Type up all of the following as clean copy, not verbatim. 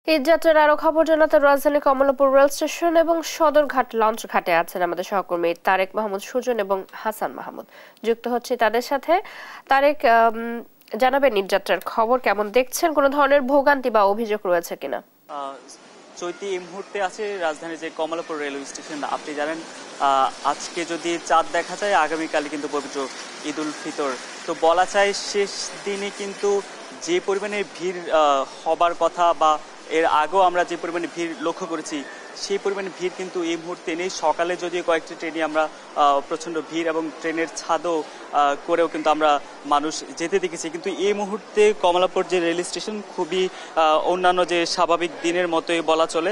ঈদযাত্রার আরো খবর জানাতে রাজধানী কমলাপুর রেল স্টেশন এবং সদরঘাট লঞ্চ ঘাটে আছেন আমাদের সহকর্মী তারেক মাহমুদ সুজন এবং হাসান মাহমুদ। যুক্ত হচ্ছে তাদের সাথে। তারেক, জানাবেন ঈদযাত্রার খবর কেমন দেখছেন, কোনো ধরনের ভোগান্তি বা অভিযোগ রয়েছে কিনা? চৈতি এই মুহূর্তে আছে রাজধানীর যে কমলাপুর রেলওয়ে স্টেশন। আপনি জানেন আজকে যদি চাঁদ দেখা যায়, আগামীকাল কিন্তু পবিত্র ঈদ উল ফিতর। তো বলা যায় শেষ দিনে কিন্তু যে পরিমাণে ভিড় হবার কথা বা এর আগেও আমরা যে পরিমাণে ভিড় লক্ষ্য করেছি, সেই পরিমাণে ভিড় কিন্তু এই মুহূর্তে নেই। সকালে যদিও কয়েকটি ট্রেনে আমরা প্রচণ্ড ভিড় এবং ট্রেনের ছাদও করেও কিন্তু আমরা মানুষ যেতে দেখেছি, কিন্তু এই মুহূর্তে কমলাপুর যে রেল স্টেশন খুবই অন্যান্য যে স্বাভাবিক দিনের মতোই বলা চলে।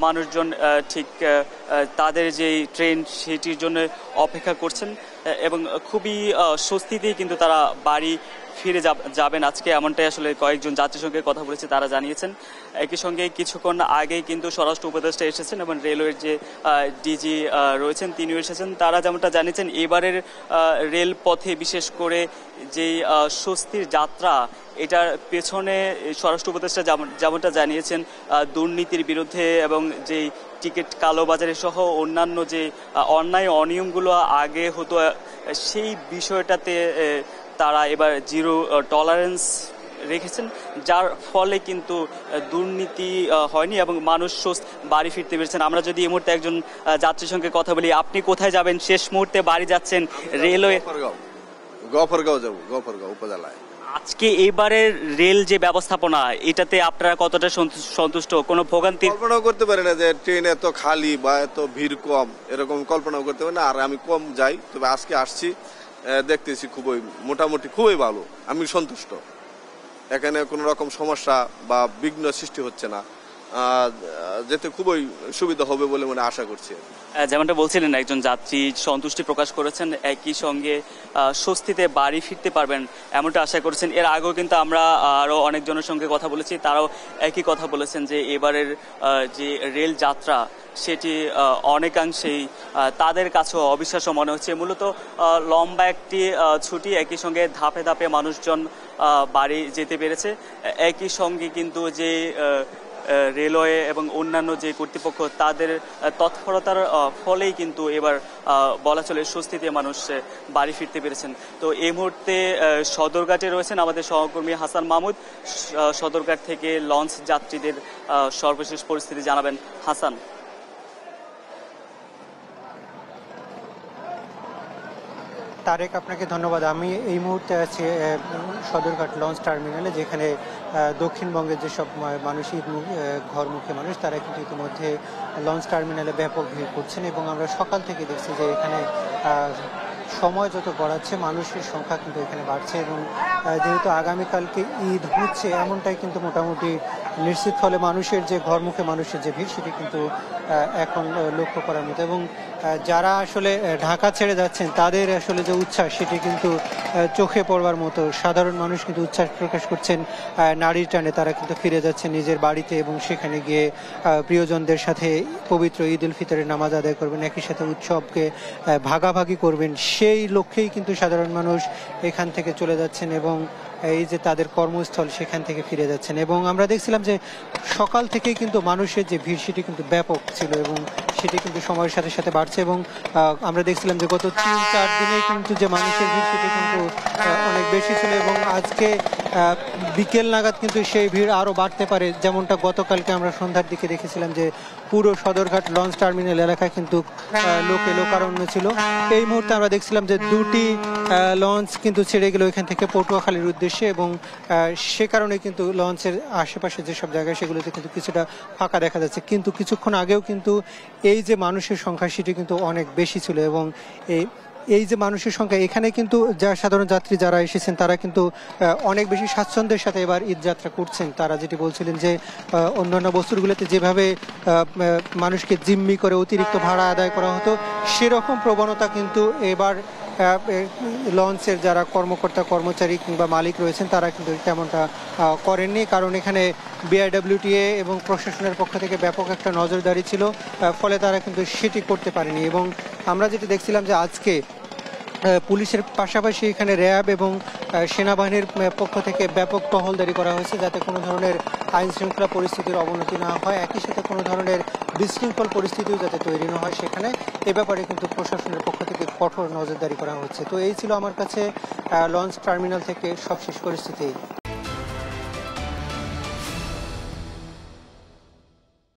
মানুষজন ঠিক তাদের যে ট্রেন সেটির জন্য অপেক্ষা করছেন এবং খুবই স্বস্তিতেই কিন্তু তারা বাড়ি ফিরে যাবেন আজকে, এমনটাই আসলে কয়েকজন যাত্রীর সঙ্গে কথা বলেছে তারা জানিয়েছেন। একই সঙ্গে কিছুক্ষণ আগেই কিন্তু স্বরাষ্ট্র উপদেষ্টা এসেছেন এবং রেলওয়ের যে ডিজি রয়েছেন তিনিও এসেছেন। তারা যেমনটা জানিয়েছেন এবারের রেলপথে বিশেষ করে যেই স্বস্তির যাত্রা, এটার পেছনে স্বরাষ্ট্র উপদেষ্টা যেমনটা জানিয়েছেন দুর্নীতির বিরুদ্ধে এবং যেই টিকিট কালোবাজারি সহ অন্যান্য যে অন্যায় অনিয়মগুলো আগে হতো সেই বিষয়টাতে তারা এবার জিরো টলারেন্স রেখেছেন, যার ফলে কিন্তু দুর্নীতি হয়নি এবং মানুষ বাড়ি ফিরতে পেরেছেন। আমরা যদি এই মুহূর্তে একজন যাত্রীর সঙ্গে কথা বলি, আপনি কোথায় যাবেন? শেষ মুহূর্তে বাড়ি যাচ্ছেন রেলওয়ে? গফরগাঁও যাব, গফরগাঁও উপজেলায়। আজকে এবারের রেল যে ব্যবস্থাপনা, এটাতে আপনারা কতটা সন্তুষ্ট? কোনো ভোগান্তি কল্পনাও করতে পারি না যে ট্রেন এত খালি বা এত ভিড় কম, এরকম কল্পনাও করতে পারি না। আর আমি কম যাই, তবে আজকে আসছি, দেখতেছি মোটামুটি খুবই ভালো, আমি সন্তুষ্ট। এখানে কোনো রকম সমস্যা বা বিঘ্ন সৃষ্টি হচ্ছে না, যেতে খুবই সুবিধা হবে বলে মনে আশা করছি। যেমনটা বলছিলেন একজন যাত্রী সন্তুষ্টি প্রকাশ করেছেন, একই সঙ্গে স্বস্তিতে বাড়ি ফিরতে পারবেন এমনটা আশা করেছেন। এর আগেও কিন্তু আমরা আরও অনেকজনের সঙ্গে কথা বলেছি, তারাও একই কথা বলেছেন যে এবারের যে রেল যাত্রা সেটি অনেকাংশেই তাদের কাছেও অবিশ্বাস্য মনে হচ্ছে। মূলত লম্বা একটি ছুটি, একই সঙ্গে ধাপে ধাপে মানুষজন বাড়ি যেতে পেরেছে। একই সঙ্গে কিন্তু যে রেলওয়ে এবং অন্যান্য যে কর্তৃপক্ষ তাদের তৎপরতার ফলেই কিন্তু এবার বলা চলে স্বস্তিতে মানুষ বাড়ি ফিরতে পেরেছেন। তো এই মুহূর্তে সদরঘাটে রয়েছেন আমাদের সহকর্মী হাসান মাহমুদ। সদরঘাট থেকে লঞ্চ যাত্রীদের সর্বশেষ পরিস্থিতি জানাবেন হাসান। তারেক, আপনাকে ধন্যবাদ। আমি এই মুহূর্তে আছি সদরঘাট লঞ্চ টার্মিনালে, যেখানে দক্ষিণবঙ্গের যেসব মানুষ ঘরমুখী মানুষ তারা কিন্তু ইতিমধ্যে লঞ্চ টার্মিনালে ব্যাপক ভিড় করছেন এবং আমরা সকাল থেকে দেখছি যে এখানে সময় যত গড়াচ্ছে মানুষের সংখ্যা কিন্তু এখানে বাড়ছে এবং যেহেতু আগামীকালকে ঈদ হচ্ছে এমনটাই কিন্তু মোটামুটি নিশ্চিত, ফলে মানুষের যে ঘরমুখে মানুষের যে ভিড় সেটি কিন্তু এখন লক্ষ্য করার মতো। এবং যারা আসলে ঢাকা ছেড়ে যাচ্ছেন তাদের আসলে যে উচ্ছ্বাস সেটি কিন্তু চোখে পড়বার মতো। সাধারণ মানুষ কিন্তু উচ্ছ্বাস প্রকাশ করছেন নারীর টানে, তারা কিন্তু ফিরে যাচ্ছেন নিজের বাড়িতে এবং সেখানে গিয়ে প্রিয়জনদের সাথে পবিত্র ঈদ উল ফিতরের নামাজ আদায় করবেন, একই সাথে উৎসবকে ভাগাভাগি করবেন। সেই লক্ষ্যেই কিন্তু সাধারণ মানুষ এখান থেকে চলে যাচ্ছেন এবং এই যে তাদের কর্মস্থল সেখান থেকে ফিরে যাচ্ছেন। এবং আমরা দেখছিলাম যে সকাল থেকেই কিন্তু মানুষের যে ভিড় সেটি কিন্তু ব্যাপক ছিল এবং সেটি কিন্তু সময়ের সাথে সাথে বাড়ছে এবং আমরা দেখছিলাম যে গত 3-4 দিনে কিন্তু যে মানুষের ভিড় সেটি কিন্তু অনেক বেশি ছিল এবং আজকে বিকেল নাগাদ কিন্তু সেই ভিড় আরও বাড়তে পারে। যেমনটা গতকালকে আমরা সন্ধ্যার দিকে দেখেছিলাম যে পুরো সদরঘাট লঞ্চ টার্মিনাল এলাকায় কিন্তু লোকারণ্য ছিল। এই মুহূর্তে আমরা দেখছিলাম যে 2টি লঞ্চ কিন্তু ছেড়ে গেল এখান থেকে পটুয়াখালীর উদ্দেশ্যে এবং সে কারণে কিন্তু লঞ্চের আশেপাশে যেসব জায়গায় সেগুলোতে কিন্তু কিছুটা ফাঁকা দেখা যাচ্ছে। কিন্তু কিছুক্ষণ আগেও কিন্তু এই যে মানুষের সংখ্যা সেটি কিন্তু অনেক বেশি ছিল এবং এই যে মানুষের সংখ্যা এখানে কিন্তু সাধারণ যাত্রী যারা এসেছেন তারা কিন্তু অনেক বেশি স্বাচ্ছন্দ্যের সাথে এবার ঈদ যাত্রা করছেন। তারা যেটি বলছিলেন যে অন্যান্য বছরগুলোতে যেভাবে মানুষকে জিম্মি করে অতিরিক্ত ভাড়া আদায় করা হতো, সেরকম প্রবণতা কিন্তু এবার লঞ্চের যারা কর্মকর্তা কর্মচারী কিংবা মালিক রয়েছেন তারা কিন্তু তেমনটা করেননি, কারণ এখানে বিআইডব্লিউটিএ এবং প্রশাসনের পক্ষ থেকে ব্যাপক একটা নজরদারি ছিল, ফলে তারা কিন্তু সেটি করতে পারেনি। এবং আমরা যেটি দেখছিলাম যে আজকে পুলিশের পাশাপাশি এখানে র্যাব এবং সেনাবাহিনীর পক্ষ থেকে ব্যাপক টহলদারি করা হয়েছে, যাতে কোনো ধরনের আইন শৃঙ্খলা পরিস্থিতির অবনতি না হয়, একই সাথে কোনো ধরনের বিশৃঙ্খল পরিস্থিতিও যাতে তৈরি না হয় সেখানে এ ব্যাপারে কিন্তু প্রশাসনের পক্ষ থেকে কঠোর নজরদারি করা হচ্ছে। তো এই ছিল আমার কাছে লঞ্চ টার্মিনাল থেকে সবশেষ পরিস্থিতি।